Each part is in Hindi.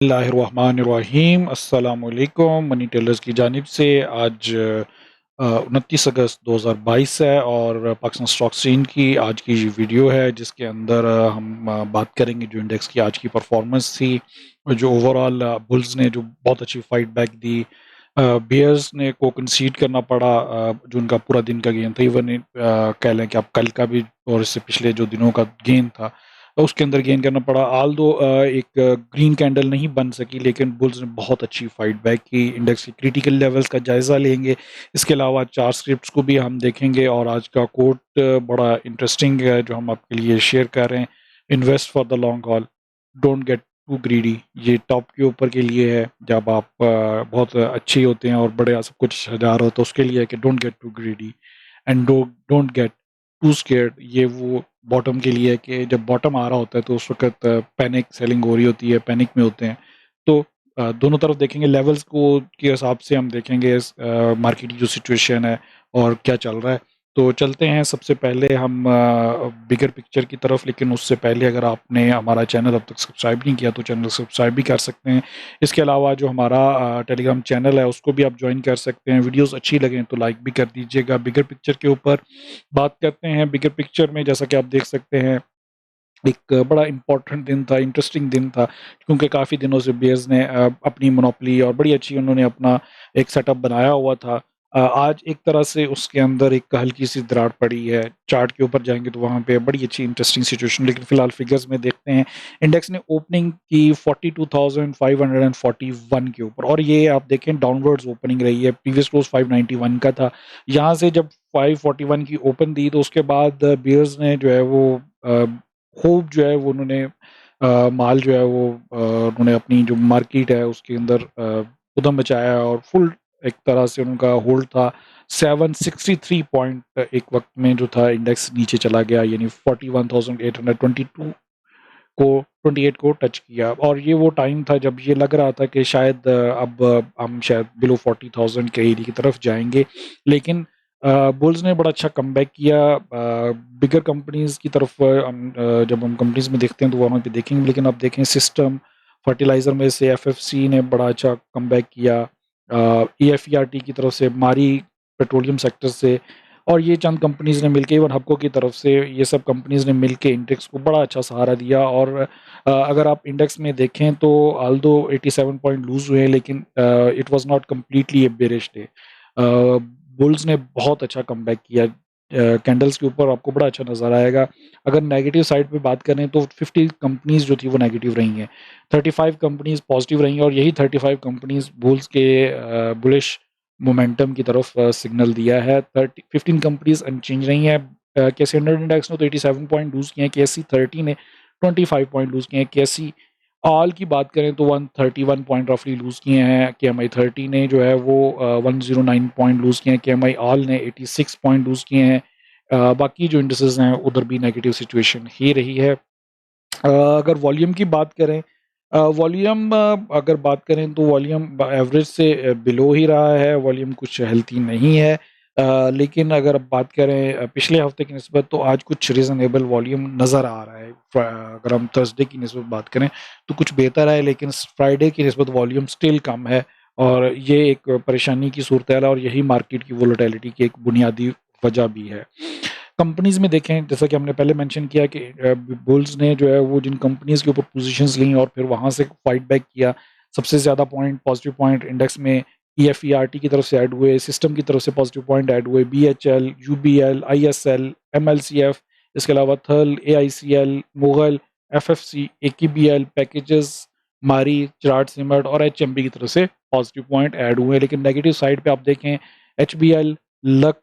बिस्मिल्लाहिर्रहमानिर्रहीम अस्सलामुअलैकुम मनी टेलर्स की जानिब से आज 29 अगस्त 2022 है और पाकिस्तान स्टॉक एक्सचेंज की आज की वीडियो है जिसके अंदर हम बात करेंगे जो इंडेक्स की आज की परफॉर्मेंस थी और जो ओवरऑल बुल्स ने जो बहुत अच्छी फाइट बैक दी। बियर्स ने को कंसीड करना पड़ा जो उनका पूरा दिन का गेन था। इवन कह लें कि अब कल का भी और इससे पिछले जो दिनों का गेन था उसके अंदर गेन करना पड़ा। आल दो एक ग्रीन कैंडल नहीं बन सकी लेकिन बुल्स ने बहुत अच्छी फाइट बैक की। इंडेक्स के क्रिटिकल लेवल्स का जायज़ा लेंगे, इसके अलावा चार स्क्रिप्ट्स को भी हम देखेंगे और आज का कोट बड़ा इंटरेस्टिंग है जो हम आपके लिए शेयर कर रहे हैं। Invest for the long haul, don't get too greedy. ये टॉप के ऊपर के लिए है, जब आप बहुत अच्छे होते हैं और बड़े सब कुछ हजार हो तो उसके लिए है कि don't get too greedy and don't get too scared. ये वो बॉटम के लिए है कि जब बॉटम आ रहा होता है तो उस वक्त पैनिक सेलिंग हो रही होती है, पैनिक में होते हैं। तो दोनों तरफ देखेंगे, लेवल्स को के हिसाब से हम देखेंगे मार्केट की जो सिचुएशन है और क्या चल रहा है। तो चलते हैं सबसे पहले हम बिगर पिक्चर की तरफ, लेकिन उससे पहले अगर आपने हमारा चैनल अब तक सब्सक्राइब नहीं किया तो चैनल सब्सक्राइब भी कर सकते हैं। इसके अलावा जो हमारा टेलीग्राम चैनल है उसको भी आप ज्वाइन कर सकते हैं। वीडियोस अच्छी लगें तो लाइक भी कर दीजिएगा। बिगर पिक्चर के ऊपर बात करते हैं। बिगर पिक्चर में जैसा कि आप देख सकते हैं एक बड़ा इम्पोर्टेंट दिन था, इंटरेस्टिंग दिन था, क्योंकि काफ़ी दिनों से बियर्स ने अपनी मोनोपोली और बड़ी अच्छी उन्होंने अपना एक सेटअप बनाया हुआ था। आज एक तरह से उसके अंदर एक हल्की-सी दरार पड़ी है। चार्ट के ऊपर जाएँगे तो वहाँ पे बड़ी अच्छी इंटरेस्टिंग सिचुएशन, लेकिन फ़िलहाल फिगर्स में देखते हैं। इंडेक्स ने ओपनिंग की 42,541 के ऊपर और ये आप देखें डाउनवर्ड्स ओपनिंग रही है। प्रीवियस क्लोज़ 591 का था। यहाँ से जब 541 की ओपन दी तो उसके बाद बियर्स ने जो है वो अ खूब जो है वो उन्होंने माल जो है वो उन्होंने अपनी जो मार्केट है उसके अंदर उद्यम मचाया और फुल एक तरह से उनका होल्ड था। 763 पॉइंट एक वक़्त में जो था इंडेक्स नीचे चला गया, यानी 41,822 को 28 को टच किया और ये वो टाइम था जब ये लग रहा था कि शायद अब हम शायद बिलो 40,000 के एरिया की तरफ जाएँगे। लेकिन बुल्स ने बड़ा अच्छा कमबैक किया। बिगर कंपनीज़ की तरफ जब हम कंपनीज़ में देखते हैं तो वहाँ पे देखेंगे, लेकिन अब देखें सिस्टम फर्टिलाइज़र में से एफएफसी ने बड़ा अच्छा कमबैक किया। ईएफईआरटी की तरफ से, मारी पेट्रोलियम सेक्टर से, और ये चंद कंपनीज़ ने मिलके, इवन हबको की तरफ से, ये सब कंपनीज़ ने मिलके इंडेक्स को बड़ा अच्छा सहारा दिया। और अगर आप इंडेक्स में देखें तो ऑल्दो 87 पॉइंट लूज़ हुए हैं, लेकिन it was not completely A bearish day. Bulls ने बहुत अच्छा कमबैक किया। कैंडल्स के ऊपर आपको बड़ा अच्छा नज़र आएगा। अगर नेगेटिव साइड पे बात करें तो 50 कंपनीज़ जो थी वो नेगेटिव रही हैं, 35 कंपनीज़ पॉजिटिव रही हैं और यही 35 कंपनीज़ बुल्स के बुलिश मोमेंटम की तरफ सिग्नल दिया है। 15 कंपनीज़ अनचेंज रही हैं। केएससी 100 इंडेक्स ने तो 87 पॉइंट लूज़ किए हैं, केएससी 30 ने 25 पॉइंट लूज़ किए हैं। केएससी ऑल की बात करें तो 131 पॉइंट रफली लूज़ किए हैं। केएमआई 30 ने जो है वो 109 पॉइंट लूज़ किए हैं। केएमआई ऑल ने 86 पॉइंट लूज़ किए हैं। बाकी जो इंडिसेस हैं उधर भी नेगेटिव सिचुएशन ही रही है। अगर वॉल्यूम की बात करें, वॉल्यूम अगर बात करें तो वॉल्यूम एवरेज से बिलो ही रहा है। वॉल्यूम कुछ हेल्थी नहीं है। लेकिन अगर अब बात करें पिछले हफ्ते की निस्बत तो आज कुछ रीज़नेबल वॉल्यूम नज़र आ रहा है। अगर हम थर्सडे की निस्बत बात करें तो कुछ बेहतर है, लेकिन फ्राइडे की निस्बत वॉल्यूम स्टिल कम है और ये एक परेशानी की सूरत है और यही मार्केट की वोलेटिलिटी की एक बुनियादी वजह भी है। कंपनीज़ में देखें, जैसा कि हमने पहले मेंशन किया कि बुल्स ने जो है वो जिन कंपनीज़ के ऊपर पोजीशंस लीं और फिर वहाँ से फाइट बैक किया। सबसे ज़्यादा पॉइंट पॉजिटिव पॉइंट इंडेक्स में ईएफईआरटी की तरफ से ऐड हुए, सिस्टम की तरफ से पॉजिटिव पॉइंट ऐड हुए, बीएचएल, यूबीएल, आईएसएल, एमएलसीएफ, इसके अलावा थर्ल, एआईसीएल, मुगल, एफएफसी, एकेबीएल, पैकेजेस, मारी, चिराग सीमेंट और एचएमबी की तरफ से पॉजिटिव पॉइंट ऐड हुए। लेकिन नेगेटिव साइड पे आप देखें, एचबीएल, लक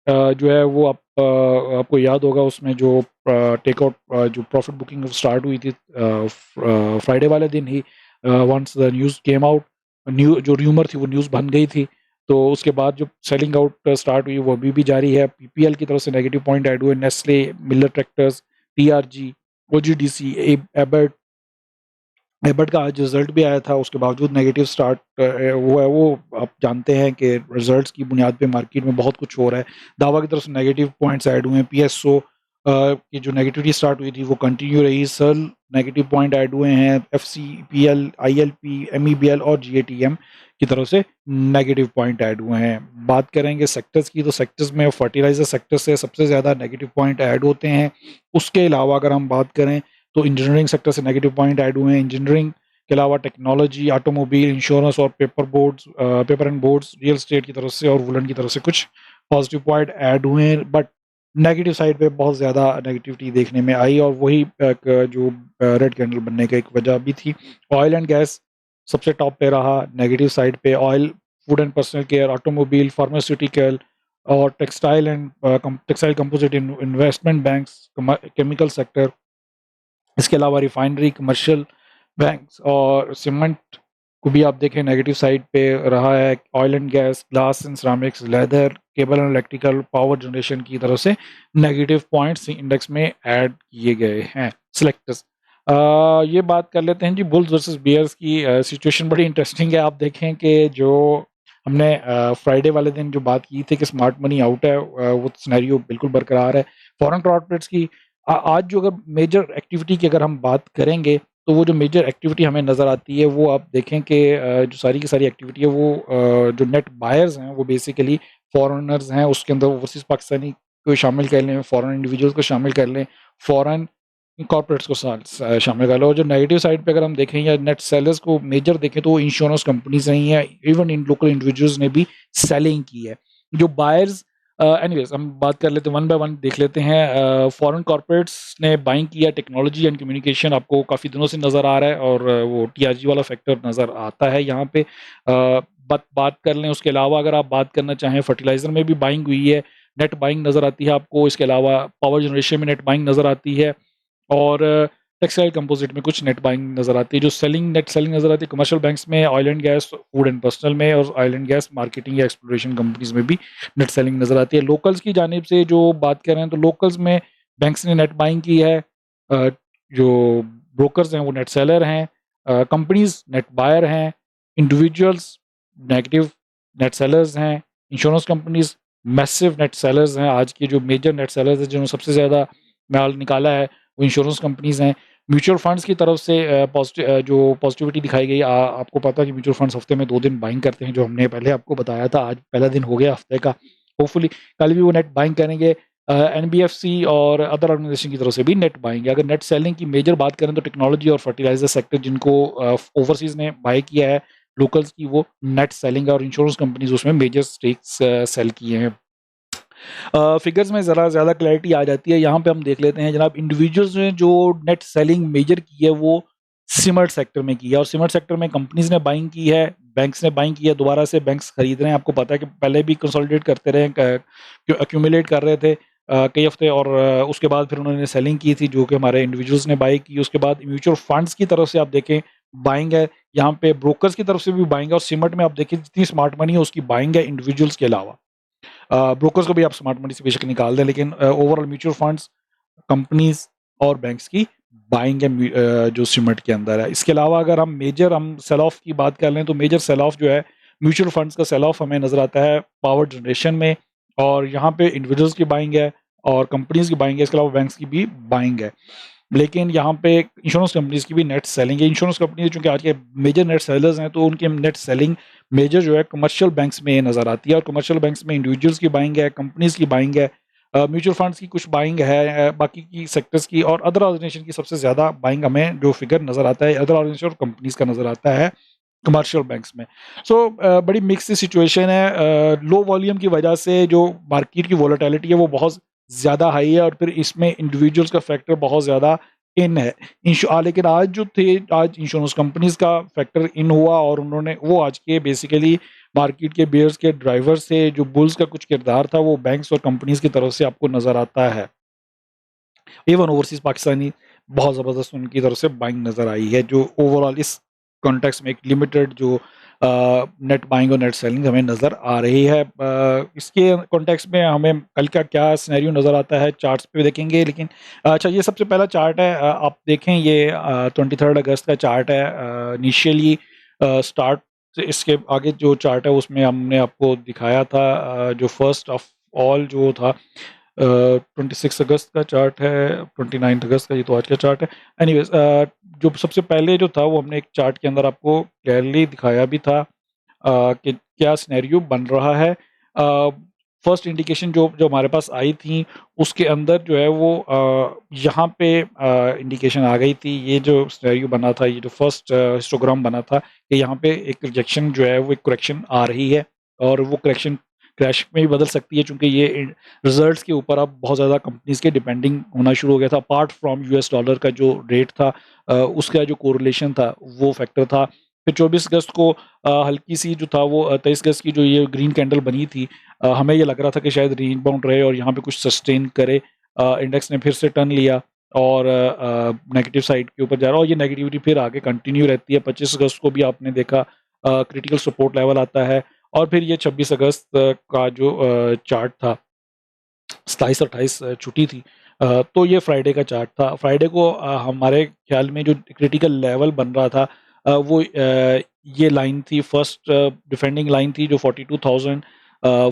जो है वो आपको याद होगा उसमें जो टेकआउट जो प्रॉफिट बुकिंग स्टार्ट हुई थी फ्राइडे वाले दिन ही, once the news came out, new जो र्यूमर थी वो न्यूज़ बन गई थी। तो उसके बाद जो सेलिंग आउट स्टार्ट हुई वो अभी भी जारी है। पीपीएल की तरफ से नेगेटिव पॉइंट ऐड हुए, Nestle, Millat tractors, TRG, OGDC, Abbott. Abbott का आज रिजल्ट भी आया था, उसके बावजूद नेगेटिव स्टार्ट हुआ है। वो आप जानते हैं कि रिजल्ट्स की बुनियाद पे मार्केट में बहुत कुछ हो रहा है। दावा की तरफ से नेगेटिव पॉइंट्स ऐड हुए हैं। पीएसओ की जो नेगेटिविटी स्टार्ट हुई थी वो कंटिन्यू रही। सर्ल नेगेटिव पॉइंट ऐड हुए हैं, एफसीपीएल, आईएलपी, एमईबीएल और जीएटीएम की तरफ से नेगेटिव पॉइंट ऐड हुए हैं। बात करेंगे सेक्टर्स की, तो सेक्टर्स में फर्टिलाइजर सेक्टर से सबसे ज़्यादा नेगेटिव पॉइंट ऐड होते हैं। उसके अलावा अगर हम बात करें तो इंजीनियरिंग सेक्टर से नेगेटिव पॉइंट ऐड हुए हैं। इंजीनियरिंग के अलावा टेक्नोलॉजी, ऑटोमोबाइल, इंश्योरेंस और paper and boards, real estate की तरफ से और वुलन की तरफ से कुछ पॉजिटिव पॉइंट ऐड हुए हैं, बट नेगेटिव साइड पे बहुत ज़्यादा नेगेटिविटी देखने में आई और वही जो रेड कैंडल बनने का एक वजह भी थी। ऑयल एंड गैस सबसे टॉप पे रहा नेगेटिव साइड पे। Oil, food and personal care, automobile, pharmaceutical और textile composite, investment banks, chemical sector, इसके अलावा रिफाइनरी, कमर्शियल बैंक्स और सीमेंट को भी आप देखें नेगेटिव साइड पे रहा है। Oil and gas, glass and ceramics, leather, cable and electrical, power generation की तरफ से नेगेटिव पॉइंट्स इंडेक्स में ऐड किए गए हैं। सिलेक्टर्स, ये बात कर लेते हैं जी बुल्स वर्सेस बियर्स की। सिचुएशन बड़ी इंटरेस्टिंग है। आप देखें कि जो हमने फ्राइडे वाले दिन जो बात की थी कि स्मार्ट मनी आउट है, वो सिनेरियो बिल्कुल बरकरार है। फॉरेन कॉर्पोरेट्स की आज जो अगर मेजर एक्टिविटी की अगर हम बात करेंगे, तो वो जो मेजर एक्टिविटी हमें नज़र आती है वो आप देखें कि जो सारी की सारी एक्टिविटी है वो जो नेट बायर्स हैं वो बेसिकली फॉरेनर्स हैं। उसके अंदर ओवरसीज़ पाकिस्तानी को शामिल कर लें, फॉरेन इंडिविजुअल्स को शामिल कर लें, फॉरेन कॉर्पोरेट्स को शामिल कर लो। और जो नेगेटिव साइड पे अगर हम देखें या नेट सेलर्स को मेजर देखें तो वो इंश्योरेंस कंपनीज नहीं है, इवन इन लोकल इंडिविजुअल्स ने भी सेलिंग की है। जो बायर्स, एनीवेज हम बात कर लेते हैं, वन बाय वन देख लेते हैं। फॉरेन कॉर्पोरेट्स ने बाइंग किया टेक्नोलॉजी एंड कम्युनिकेशन, आपको काफ़ी दिनों से नज़र आ रहा है और वो टीआरजी वाला फैक्टर नज़र आता है यहाँ पे। बात कर लें उसके अलावा अगर आप बात करना चाहें, फर्टिलाइज़र में भी बाइंग हुई है, नेट बाइंग नज़र आती है आपको। इसके अलावा पावर जनरेशन में नेट बाइंग नज़र आती है और टेक्सटाइल कंपोजिट में कुछ नेट बाइंग नज़र आती है। जो नेट सेलिंग नज़र आती है कमर्शियल बैंक्स में, oil and gas, food and personal में और ऑयल एंड गैस मार्केटिंग या एक्सप्लोरेशन कंपनीज में भी नेट सेलिंग नज़र आती है। लोकल्स की जानिब से जो बात कर रहे हैं तो लोकल्स में बैंक्स ने नेट बाइंग की है, जो ब्रोकर्स हैं वो नेट सेलर हैं, कंपनीज नेट बायर हैं, इंडिविजुअल्स नेगेटिव नेट सेलर्स हैं, insurance companies massive net sellers हैं। आज की जो मेजर नेट सेलर्स हैं जिन्होंने सबसे ज़्यादा माल निकाला है वो इंश्योरेंस कंपनीज हैं। म्यूचुअल फंड्स की तरफ से जो पॉजिटिविटी दिखाई गई, आपको पता है कि म्यूचुअल फंड्स हफ्ते में 2 दिन बाइंग करते हैं, जो हमने पहले आपको बताया था। आज पहला दिन हो गया हफ्ते का, होपफुली कल भी वो नेट बाइंग करेंगे। एनबीएफसी और अदर ऑर्गेनाइजेशन की तरफ से भी नेट बाइंग है। अगर नेट सेलिंग की मेजर बात करें तो टेक्नोलॉजी और फर्टिलाइजर सेक्टर जिनको ओवरसीज ने बाय किया है, लोकल्स की वो नेट सेलिंग है और इंश्योरेंस कंपनीज उसमें मेजर स्टेक्स सेल किए हैं। फिगर्स में ज़रा ज़्यादा क्लैरिटी आ जाती है। यहाँ पे हम देख लेते हैं जनाब, इंडिविजुअल्स ने जो नेट सेलिंग मेजर की है वो सीमेंट सेक्टर में की है और सीमेंट सेक्टर में कंपनीज ने बाइंग की है, बैंक्स ने बाइंग की है। दोबारा से बैंक्स खरीद रहे हैं। आपको पता है कि पहले भी कंसोलिडेट करते रहे, एक्यूमुलेट कर रहे थे कई हफ्ते और उसके बाद फिर उन्होंने सेलिंग की थी जो कि हमारे इंडिविजुअल्स ने बाई की। उसके बाद म्यूचुअल फंड्स की तरफ से आप देखें बाइंग है, यहाँ पे ब्रोकर्स की तरफ से भी बाइंग है और सीमेंट में आप देखें जितनी स्मार्ट मनी है उसकी बाइंग है इंडिविजुअल्स के अलावा। ब्रोकर्स को भी आप स्मार्ट मनी से बेशक निकाल दें, लेकिन ओवरऑल म्यूचुअल फंड्स, कंपनीज और बैंक्स की बाइंग है जो सीमेंट के अंदर है। इसके अलावा अगर हम सेल ऑफ की बात कर लें तो मेजर सेल ऑफ जो है म्यूचुअल फंड्स का सेल ऑफ हमें नजर आता है पावर जनरेशन में और यहाँ पे इंडिविजुअल्स की बाइंग है और कंपनीज की बाइंग है। इसके अलावा बैंक्स की भी बाइंग है, लेकिन यहाँ पे इंश्योरेंस कंपनीज की भी नेट सेलिंग है। इंश्योरेंस कंपनीज चूंकि आज के मेजर नेट सेलर्स हैं तो उनकी नेट सेलिंग मेजर जो है कमर्शियल बैंक्स में नज़र आती है और कमर्शियल बैंक्स में इंडिविजुअल्स की बाइंग है, कंपनीज की बाइंग है, म्यूचुअल फंड्स की कुछ बाइंग है, बाकी की सेक्टर्स की और अदर ऑर्गेनाइजेशन की सबसे ज़्यादा बाइंग हमें जो फिगर नज़र आता है अदर ऑर्गेनाइजेशन और कंपनीज का नज़र आता है कमर्शियल बैंक्स में। बड़ी मिक्स सिचुएशन है। लो वॉल्यूम की वजह से जो मार्केट की वोलेटिलिटी है वो बहुत ज़्यादा हाई है और फिर इसमें इंडिविजुअल्स का फैक्टर बहुत ज़्यादा इन है। लेकिन आज इंश्योरेंस कंपनीज का फैक्टर इन हुआ और उन्होंने वो आज के बेसिकली मार्केट के बेयर्स के ड्राइवर से जो बुल्स का कुछ किरदार था वो बैंक्स और कंपनीज की तरफ से आपको नज़र आता है। इवन ओवरसीज पाकिस्तानी बहुत ज़बरदस्त उनकी तरफ से बाइंग नज़र आई है, जो ओवरऑल इस कॉन्टेक्स्ट में एक लिमिटेड जो नेट बाइंग और नेट सेलिंग हमें नज़र आ रही है। इसके कॉन्टेक्स्ट में हमें कल का क्या सिनेरियो नज़र आता है चार्ट्स पे देखेंगे, लेकिन अच्छा ये सबसे पहला चार्ट है। आप देखें ये 23 अगस्त का चार्ट है। इनिशियली स्टार्ट से इसके आगे जो चार्ट है उसमें हमने आपको दिखाया था जो फर्स्ट ऑफ ऑल जो था 26 अगस्त का चार्ट है, 29 अगस्त का, ये तो आज का चार्ट है। एनीवेज़ जो सबसे पहले जो था वो हमने एक चार्ट के अंदर आपको क्लियरली दिखाया भी था कि क्या सिनेरियो बन रहा है। फर्स्ट इंडिकेशन जो जो हमारे पास आई थी, उसके अंदर जो है वो यहाँ पे इंडिकेशन आ गई थी। ये जो सिनेरियो बना था, ये जो फर्स्ट हिस्टोग्राम बना था कि यहाँ पे एक रिजेक्शन जो है वो एक करेक्शन आ रही है और वो करेक्शन क्रैश में भी बदल सकती है, चूँकि ये रिज़ल्ट्स के ऊपर अब बहुत ज़्यादा कंपनीज़ के डिपेंडिंग होना शुरू हो गया था। अपार्ट फ्रॉम यूएस डॉलर का जो रेट था उसका जो कोरिलेशन था, वो फैक्टर था। फिर 24 अगस्त को हल्की-सी जो था वो 23 गज की जो ये ग्रीन कैंडल बनी थी, हमें ये लग रहा था कि शायद रेंज बाउंड रहे और यहाँ पे कुछ सस्टेन करे। इंडेक्स ने फिर से टर्न लिया और नेगेटिव साइड के ऊपर जा रहा है और ये नेगेटिविटी फिर आगे कंटिन्यू रहती है। 25 अगस्त को भी आपने देखा क्रिटिकल सपोर्ट लेवल आता है और फिर ये 26 अगस्त का जो चार्ट था, 27-28 छुट्टी थी। तो ये फ्राइडे का चार्ट था। फ्राइडे को हमारे ख्याल में जो क्रिटिकल लेवल बन रहा था वो ये लाइन थी, फर्स्ट डिफेंडिंग लाइन थी जो 42,000 अ,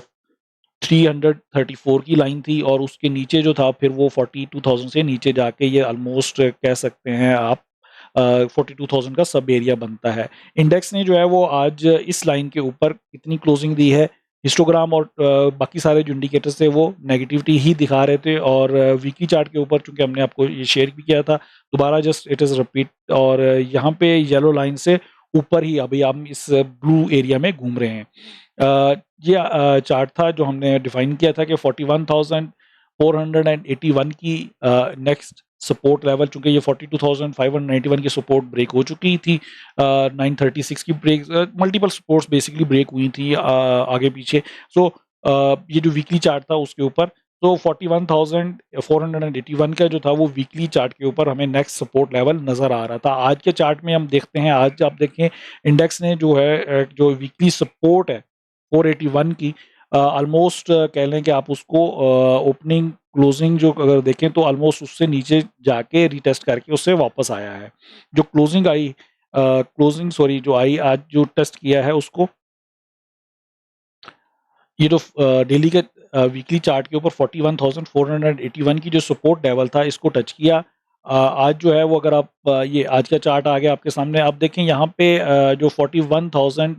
334 की लाइन थी और उसके नीचे जो था फिर वो 42,000 से नीचे जाके ये ऑलमोस्ट कह सकते हैं आप 42,000 का सब एरिया बनता है। इंडेक्स ने जो है वो आज इस लाइन के ऊपर कितनी क्लोजिंग दी है, हिस्टोग्राम और बाकी सारे जो इंडिकेटर्स थे वो नेगेटिविटी ही दिखा रहे थे और वीकली चार्ट के ऊपर चूँकि हमने आपको ये शेयर भी किया था, दोबारा जस्ट इट इज़ रिपीट और यहाँ पे येलो लाइन से ऊपर ही अभी हम इस ब्लू एरिया में घूम रहे हैं। ये चार्ट था जो हमने डिफाइन किया था कि 41,481 की नेक्स्ट सपोर्ट लेवल, चूँकि ये 42,591 की सपोर्ट ब्रेक हो चुकी थी। 936 की break, multiple supports basically break हुई थी आगे पीछे। सो ये जो वीकली चार्ट था उसके ऊपर, तो 41,481 का जो था वो वीकली चार्ट के ऊपर हमें नेक्स्ट सपोर्ट लेवल नज़र आ रहा था। आज के चार्ट में हम देखते हैं, आज आप देखें इंडेक्स ने जो है जो वीकली सपोर्ट है 481 की, ऑलमोस्ट कह लें कि आप उसको ओपनिंग क्लोजिंग जो अगर देखें तो ऑलमोस्ट उससे नीचे जाके रीटेस्ट करके उससे वापस आया है। जो क्लोजिंग आई क्लोजिंग सॉरी जो आई आज जो टेस्ट किया है उसको, ये जो डेली के वीकली चार्ट के ऊपर 41,481 की जो सपोर्ट लेवल था इसको टच किया। आज जो है वो अगर आप ये आज का चार्ट आ गया आपके सामने, आप देखें यहाँ पे जो 41,000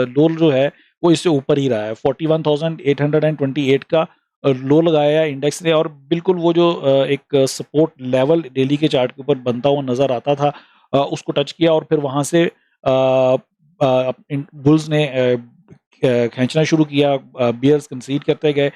लो जो है वो इससे ऊपर ही रहा है। 41,828 का लो लगाया है इंडेक्स ने और बिल्कुल वो जो एक सपोर्ट लेवल डेली के चार्ट के ऊपर बनता हुआ नज़र आता था, उसको टच किया और फिर वहाँ से बुल्स ने खींचना शुरू किया, बियर्स कंसीड करते गए।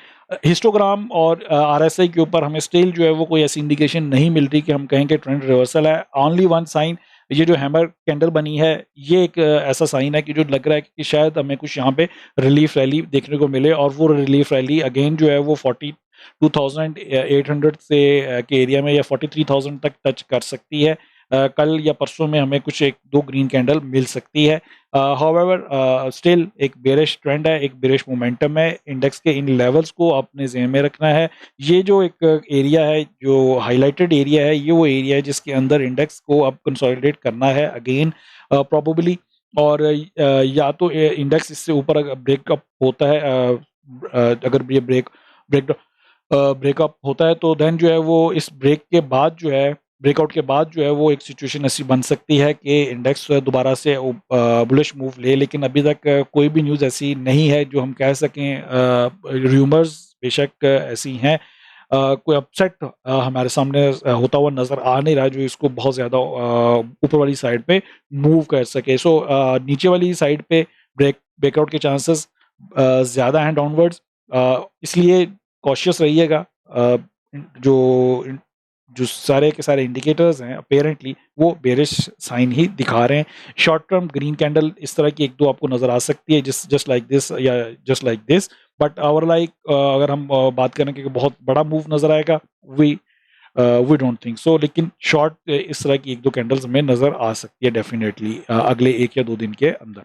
हिस्टोग्राम और आरएसआई के ऊपर हमें स्टिल जो है वो कोई ऐसी इंडिकेशन नहीं मिल रही कि हम कहें कि ट्रेंड रिवर्सल है। ओनली वन साइन, ये जो हैमर कैंडल बनी है, ये एक ऐसा साइन है कि जो लग रहा है कि शायद हमें कुछ यहाँ पे रिलीफ रैली देखने को मिले और वो रिलीफ रैली अगेन जो है वो 42,800 से के एरिया में या 43,000 तक टच कर सकती है। कल या परसों में हमें कुछ 1-2 ग्रीन कैंडल मिल सकती है। हाउएवर स्टिल एक बेरिश ट्रेंड है, एक बेरिश मोमेंटम है। इंडेक्स के इन लेवल्स को अपने ज़हन में रखना है। ये जो एक एरिया है, जो हाइलाइटेड एरिया है, ये वो एरिया है जिसके अंदर इंडेक्स को अब कंसोलिडेट करना है अगेन प्रोबेबली, और या तो इंडेक्स इससे ऊपर अगर ब्रेकअप होता है, अगर ये ब्रेक ब्रेकअप होता है तो देन जो है वो इस ब्रेक के बाद जो है, ब्रेकआउट के बाद जो है वो एक सिचुएशन ऐसी बन सकती है कि इंडेक्स दोबारा से बुलिश मूव ले, लेकिन अभी तक कोई भी न्यूज़ ऐसी नहीं है जो हम कह सकें। र्यूमर्स बेशक ऐसी हैं, कोई अपसेट हमारे सामने होता हुआ नज़र आ नहीं रहा जो इसको बहुत ज़्यादा ऊपर वाली साइड पे मूव कर सके। सो नीचे वाली साइड पे ब्रेकआउट के चांसेस ज़्यादा हैं डाउनवर्ड्स, इसलिए कॉशियस रहिएगा। जो जो सारे के सारे इंडिकेटर्स हैं अपेरेंटली वो बेरिश साइन ही दिखा रहे हैं। शॉर्ट टर्म ग्रीन कैंडल इस तरह की 1-2 आपको नज़र आ सकती है, जस्ट लाइक दिस या just like this, but our like अगर हम बात करें कि बहुत बड़ा मूव नज़र आएगा, we we don't think so, लेकिन शॉर्ट इस तरह की 1-2 कैंडल्स हमें नज़र आ सकती है डेफिनेटली अगले 1 या 2 दिन के अंदर।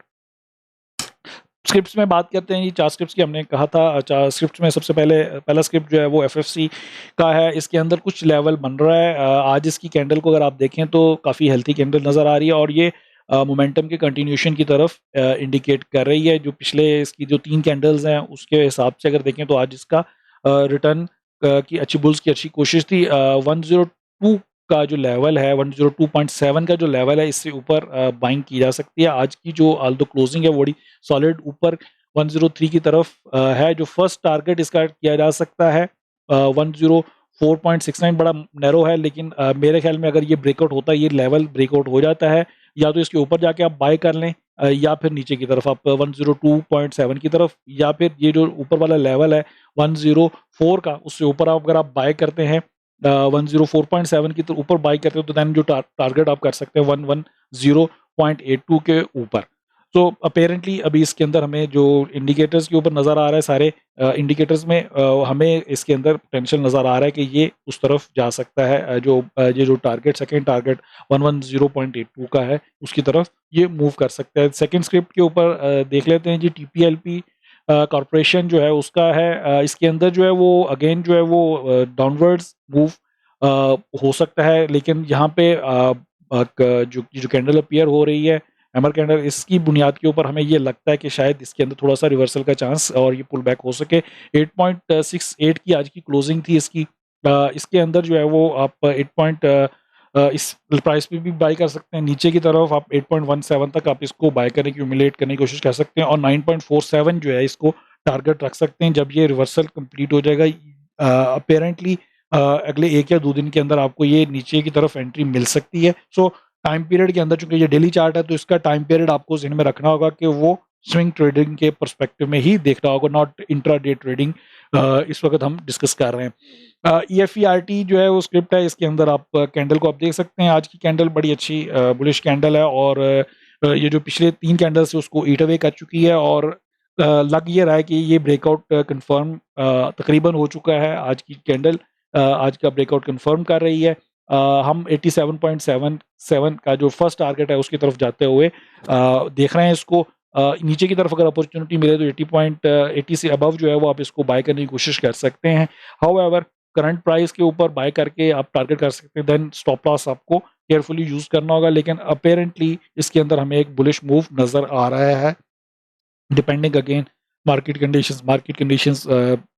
स्क्रिप्ट्स में बात करते हैं, ये 4 स्क्रिप्ट्स की हमने कहा था। 4 स्क्रिप्ट्स में सबसे पहला स्क्रिप्ट जो है वो एफएफसी का है। इसके अंदर कुछ लेवल बन रहा है। आज इसकी कैंडल को अगर आप देखें तो काफ़ी हेल्थी कैंडल नज़र आ रही है और ये मोमेंटम के कंटिन्यूएशन की तरफ इंडिकेट कर रही है। जो पिछले इसकी जो 3 कैंडल्स हैं उसके हिसाब से अगर देखें तो आज इसका रिटर्न की अच्छी बुल्स की अच्छी कोशिश थी। 102 का जो लेवल है, 102.7 का जो लेवल है, इससे ऊपर बाइंग की जा सकती है। आज की जो ऑल्दो क्लोजिंग है बड़ी सॉलिड ऊपर 103 की तरफ है। जो फर्स्ट टारगेट इसका किया जा सकता है 104.69 बड़ा नैरो है, लेकिन मेरे ख्याल में अगर ये ब्रेकआउट होता है, ये लेवल ब्रेकआउट हो जाता है, या तो इसके ऊपर जाके आप बाय कर लें या फिर नीचे की तरफ आप 102.7 की तरफ, या फिर ये जो ऊपर वाला लेवल है 104 का, उससे ऊपर आप अगर आप बाय करते हैं 104.7 की तो ऊपर बाय करते हो, तो देन जो टारगेट आप कर सकते हैं 110.82 के ऊपर। तो अपेरेंटली अभी इसके अंदर हमें जो इंडिकेटर्स के ऊपर नज़र आ रहा है, सारे इंडिकेटर्स में हमें इसके अंदर पोटेंशियल नज़र आ रहा है कि ये उस तरफ जा सकता है। ये जो टारगेट सेकंड टारगेट 110.82 का है, उसकी तरफ ये मूव कर सकता है। सेकंड स्क्रिप्ट के ऊपर देख लेते हैं जी। टीपीएलपी कॉर्पोरेशन जो है उसका है, इसके अंदर जो है वो अगेन जो है वो डाउनवर्ड्स मूव हो सकता है, लेकिन यहाँ पे जो कैंडल अपीयर हो रही है, हैमर कैंडल, इसकी बुनियाद के ऊपर हमें ये लगता है कि शायद इसके अंदर थोड़ा सा रिवर्सल का चांस और ये पुल बैक हो सके। 8.68 की आज की क्लोजिंग थी इसकी। इसके अंदर जो है वो आप इस प्राइस पे भी बाय कर सकते हैं। नीचे की तरफ आप 8.17 तक आप इसको बाय करने की ह्यूमिलेट करने की कोशिश कर सकते हैं, और 9.47 जो है इसको टारगेट रख सकते हैं जब ये रिवर्सल कंप्लीट हो जाएगा। अपेरेंटली अगले 1 या 2 दिन के अंदर आपको ये नीचे की तरफ एंट्री मिल सकती है। सो टाइम पीरियड के अंदर, चूँकि ये डेली चार्ट है, तो इसका टाइम पीरियड आपको ज़हन में रखना होगा कि वो स्विंग ट्रेडिंग के पर्सपेक्टिव में ही देखना होगा, नॉट इंट्राडे ट्रेडिंग इस वक़्त हम डिस्कस कर रहे हैं। EFERT जो है वो स्क्रिप्ट है, इसके अंदर आप कैंडल को आप देख सकते हैं। आज की कैंडल बड़ी अच्छी बुलिश कैंडल है, और ये जो पिछले 3 कैंडल्स है उसको ईट अवे कर चुकी है, और लग ये रहा है कि ये ब्रेकआउट कन्फर्म तकरीबन हो चुका है। आज की कैंडल आज का ब्रेकआउट कन्फर्म कर रही है। हम 87.77 का जो फर्स्ट टारगेट है उसकी तरफ जाते हुए देख रहे हैं इसको। नीचे की तरफ अगर अपॉर्चुनिटी मिले तो 80 से अबव जो है वो आप इसको बाय करने की कोशिश कर सकते हैं। हाउएवर करंट प्राइस के ऊपर बाय करके आप टारगेट कर सकते हैं, देन स्टॉप लॉस आपको केयरफुली यूज़ करना होगा। लेकिन अपेरेंटली इसके अंदर हमें एक बुलिश मूव नज़र आ रहा है, डिपेंडिंग अगेन मार्केट कंडीशंस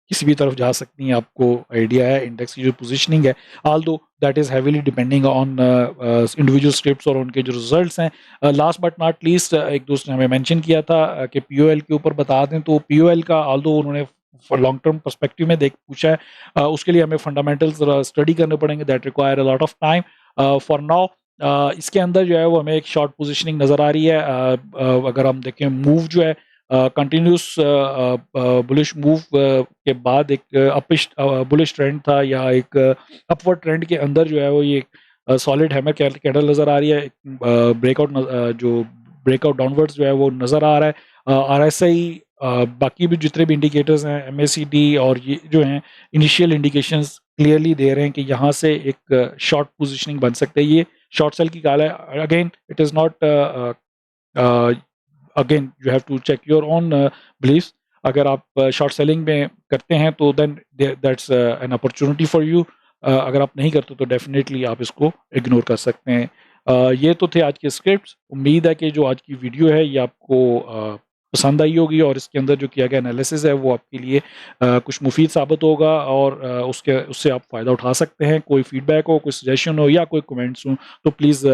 किसी भी तरफ जा सकती हैं, आपको आइडिया है इंडेक्स की जो पोजीशनिंग है, although that is heavily depending on individual scripts और उनके जो रिजल्ट्स हैं। लास्ट बट नॉट लीस्ट एक दोस्त ने हमें मेंशन किया था कि पीओएल के ऊपर बता दें, तो पीओएल का ऑल्दो उन्होंने लॉन्ग टर्म पर्सपेक्टिव में देख पूछा है, उसके लिए हमें फंडामेंटल्स स्टडी करने पड़ेंगे, that require a lot of time. For now इसके अंदर जो है वो हमें एक शॉर्ट पोजीशनिंग नज़र आ रही है। अगर हम देखें मूव जो है कंटिन्यूस बुलिश मूव के बाद एक अपिश बुलिश ट्रेंड था, या एक अपवर्ड ट्रेंड के अंदर जो है वो ये सॉलिड हैमर कैंडल नज़र आ रही है। जो ब्रेकआउट डाउनवर्ड्स जो है वो नज़र आ रहा है। आरएसआई बाकी भी जितने भी इंडिकेटर्स हैं, एमएसीडी और ये जो हैं इनिशियल इंडिकेशंस क्लियरली दे रहे हैं कि यहाँ से एक शॉर्ट पोजीशनिंग बन सकते हैं। ये शॉर्ट सेल की कॉल है। Again it is not again you have to check your own believes. अगर आप शॉर्ट सेलिंग में करते हैं तो then that's an opportunity for you. अगर आप नहीं करते तो डेफिनेटली आप इसको इग्नोर कर सकते हैं। ये तो थे आज के स्क्रिप्ट्स। उम्मीद है कि जो आज की वीडियो है ये आपको पसंद आई होगी, और इसके अंदर जो किया गया एनालिसिस है वो आपके लिए कुछ मुफीद साबित होगा, और उससे आप फ़ायदा उठा सकते हैं। कोई फीडबैक हो, कोई सजेशन हो, या कोई कमेंट्स हों, तो please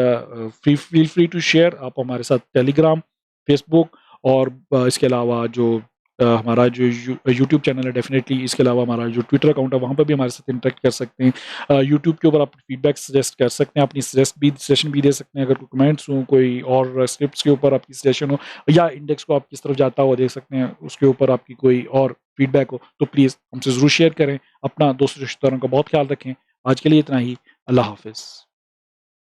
feel free to share. आप हमारे साथ टेलीग्राम, फेसबुक और इसके अलावा जो हमारा जो यूट्यूब चैनल है, डेफिनेटली इसके अलावा हमारा जो ट्विटर अकाउंट है वहाँ पर भी हमारे साथ इंटरेक्ट कर सकते हैं। यूट्यूब के ऊपर आप फीडबैक सजेस्ट कर सकते हैं, अपनी सजेशन भी दे सकते हैं। अगर कोई कमेंट्स हों, कोई और स्क्रिप्ट्स के ऊपर आपकी सजेशन हो, या इंडेक्स को आप किस तरफ जाता हुआ देख सकते हैं, उसके ऊपर आपकी कोई और फीडबैक हो, तो प्लीज़ हमसे ज़रूर शेयर करें। अपना दोस्तों रिश्तेदारों का बहुत ख्याल रखें। आज के लिए इतना ही। अल्लाह हाफ़िज़।